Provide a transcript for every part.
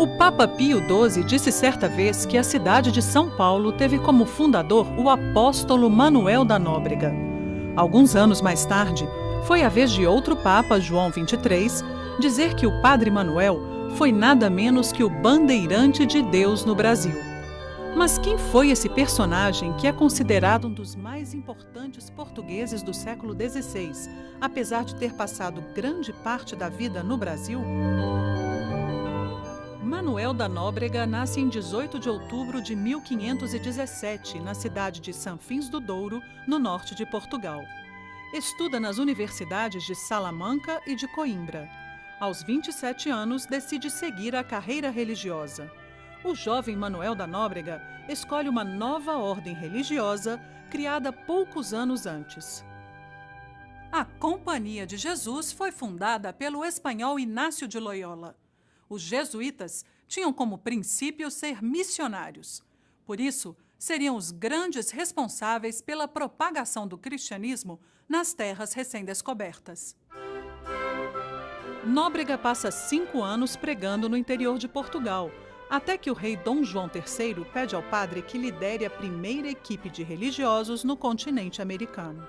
O Papa Pio XII disse certa vez que a cidade de São Paulo teve como fundador o apóstolo Manuel da Nóbrega. Alguns anos mais tarde, foi a vez de outro Papa, João XXIII, dizer que o Padre Manuel foi nada menos que o bandeirante de Deus no Brasil. Mas quem foi esse personagem que é considerado um dos mais importantes portugueses do século XVI, apesar de ter passado grande parte da vida no Brasil? Manuel da Nóbrega nasce em 18 de outubro de 1517, na cidade de Sanfins do Douro, no norte de Portugal. Estuda nas universidades de Salamanca e de Coimbra. Aos 27 anos, decide seguir a carreira religiosa. O jovem Manuel da Nóbrega escolhe uma nova ordem religiosa criada poucos anos antes. A Companhia de Jesus foi fundada pelo espanhol Inácio de Loyola. Os jesuítas tinham como princípio ser missionários. Por isso, seriam os grandes responsáveis pela propagação do cristianismo nas terras recém-descobertas. Nóbrega passa 5 anos pregando no interior de Portugal, até que o rei Dom João III pede ao padre que lidere a primeira equipe de religiosos no continente americano.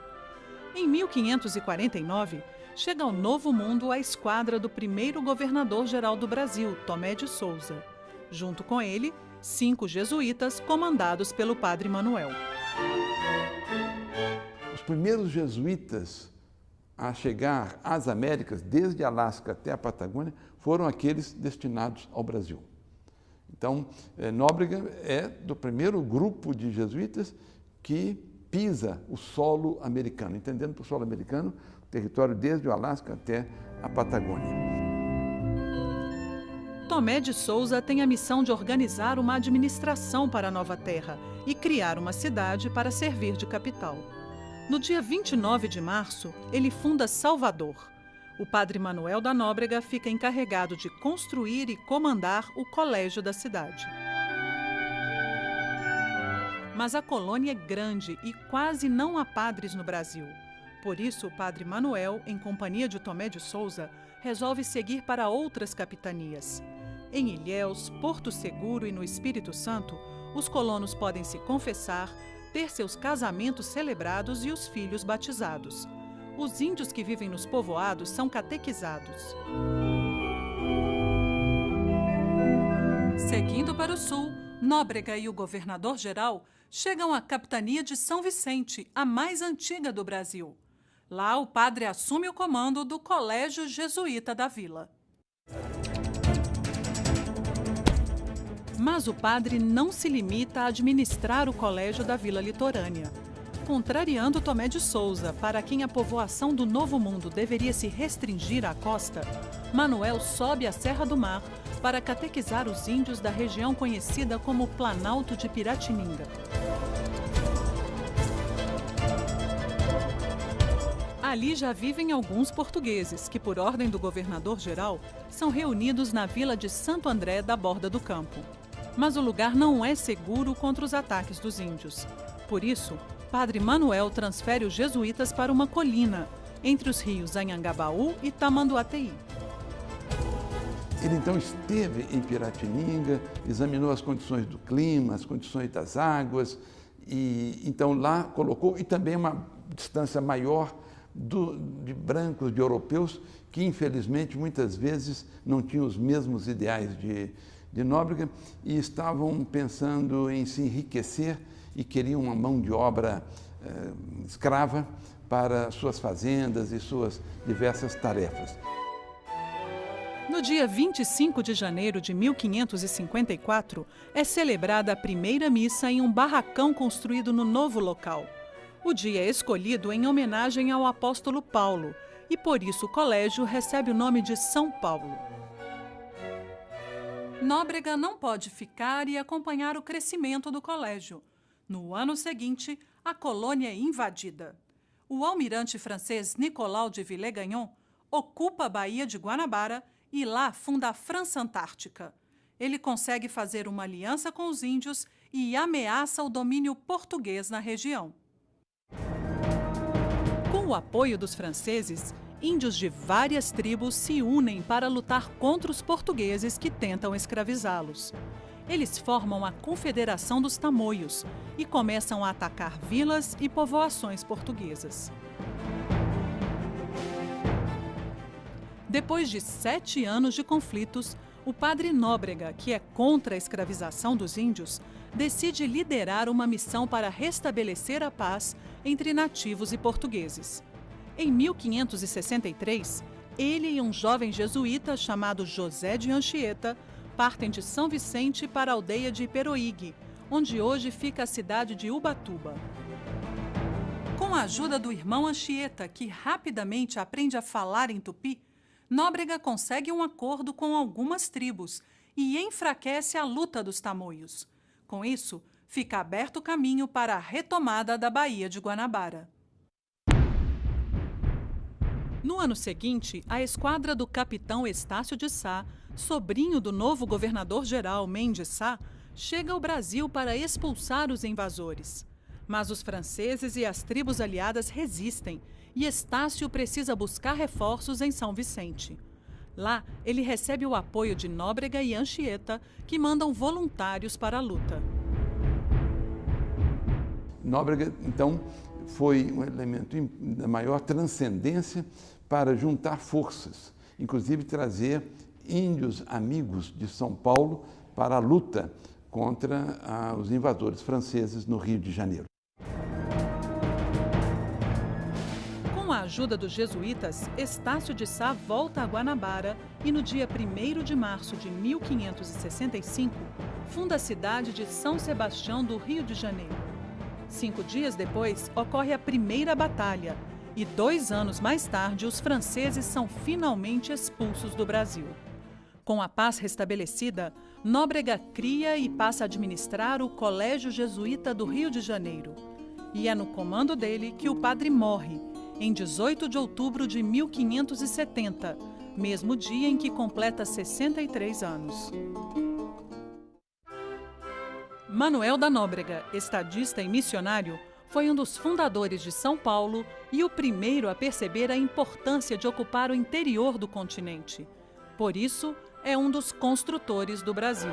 Em 1549, chega ao Novo Mundo a esquadra do primeiro governador-geral do Brasil, Tomé de Souza. Junto com ele, 5 jesuítas comandados pelo Padre Manuel. Os primeiros jesuítas a chegar às Américas, desde Alasca até a Patagônia, foram aqueles destinados ao Brasil. Então, Nóbrega é do primeiro grupo de jesuítas que pisa o solo americano, entendendo por solo americano, o território desde o Alasca até a Patagônia. Tomé de Souza tem a missão de organizar uma administração para a nova terra e criar uma cidade para servir de capital. No dia 29 de março, ele funda Salvador. O padre Manuel da Nóbrega fica encarregado de construir e comandar o colégio da cidade. Mas a colônia é grande e quase não há padres no Brasil. Por isso, o padre Manuel, em companhia de Tomé de Souza, resolve seguir para outras capitanias. Em Ilhéus, Porto Seguro e no Espírito Santo, os colonos podem se confessar, ter seus casamentos celebrados e os filhos batizados. Os índios que vivem nos povoados são catequizados. Seguindo para o sul, Nóbrega e o governador-geral chegam à capitania de São Vicente, a mais antiga do Brasil. Lá, o padre assume o comando do Colégio Jesuíta da vila. Mas o padre não se limita a administrar o colégio da vila litorânea. Contrariando Tomé de Souza, para quem a povoação do Novo Mundo deveria se restringir à costa, Manuel sobe a Serra do Mar para catequizar os índios da região conhecida como Planalto de Piratininga. Ali já vivem alguns portugueses que, por ordem do governador-geral, são reunidos na vila de Santo André da Borda do Campo. Mas o lugar não é seguro contra os ataques dos índios. Por isso, Padre Manuel transfere os jesuítas para uma colina, entre os rios Anhangabaú e Tamanduateí. Ele então esteve em Piratininga, examinou as condições do clima, as condições das águas, e então lá colocou, e também uma distância maior de brancos, de europeus, que infelizmente muitas vezes não tinham os mesmos ideais de Nóbrega e estavam pensando em se enriquecer e queriam uma mão de obra escrava para suas fazendas e suas diversas tarefas. No dia 25 de janeiro de 1554, é celebrada a primeira missa em um barracão construído no novo local. O dia é escolhido em homenagem ao apóstolo Paulo e, por isso, o colégio recebe o nome de São Paulo. Nóbrega não pode ficar e acompanhar o crescimento do colégio. No ano seguinte, a colônia é invadida. O almirante francês Nicolau de Villegagnon ocupa a Baía de Guanabara e lá funda a França Antártica. Ele consegue fazer uma aliança com os índios e ameaça o domínio português na região. Com o apoio dos franceses, índios de várias tribos se unem para lutar contra os portugueses que tentam escravizá-los. Eles formam a Confederação dos Tamoios e começam a atacar vilas e povoações portuguesas. Depois de 7 anos de conflitos, o padre Nóbrega, que é contra a escravização dos índios, decide liderar uma missão para restabelecer a paz entre nativos e portugueses. Em 1563, ele e um jovem jesuíta chamado José de Anchieta partem de São Vicente para a aldeia de Iperoig, onde hoje fica a cidade de Ubatuba. Com a ajuda do irmão Anchieta, que rapidamente aprende a falar em tupi, Nóbrega consegue um acordo com algumas tribos e enfraquece a luta dos tamoios. Com isso, fica aberto o caminho para a retomada da Baía de Guanabara. No ano seguinte, a esquadra do capitão Estácio de Sá, sobrinho do novo governador-geral Mendes Sá, chega ao Brasil para expulsar os invasores. Mas os franceses e as tribos aliadas resistem e Estácio precisa buscar reforços em São Vicente. Lá, ele recebe o apoio de Nóbrega e Anchieta, que mandam voluntários para a luta. Nóbrega, então, foi um elemento da maior transcendência para juntar forças, inclusive trazer índios amigos de São Paulo para a luta contra os invasores franceses no Rio de Janeiro. Com a ajuda dos jesuítas, Estácio de Sá volta a Guanabara e no dia 1º de março de 1565, funda a cidade de São Sebastião do Rio de Janeiro. 5 dias depois, ocorre a primeira batalha e 2 anos mais tarde, os franceses são finalmente expulsos do Brasil. Com a paz restabelecida, Nóbrega cria e passa a administrar o Colégio Jesuíta do Rio de Janeiro. E é no comando dele que o padre morre, em 18 de outubro de 1570, mesmo dia em que completa 63 anos. Manuel da Nóbrega, estadista e missionário, foi um dos fundadores de São Paulo e o primeiro a perceber a importância de ocupar o interior do continente. Por isso, é um dos construtores do Brasil.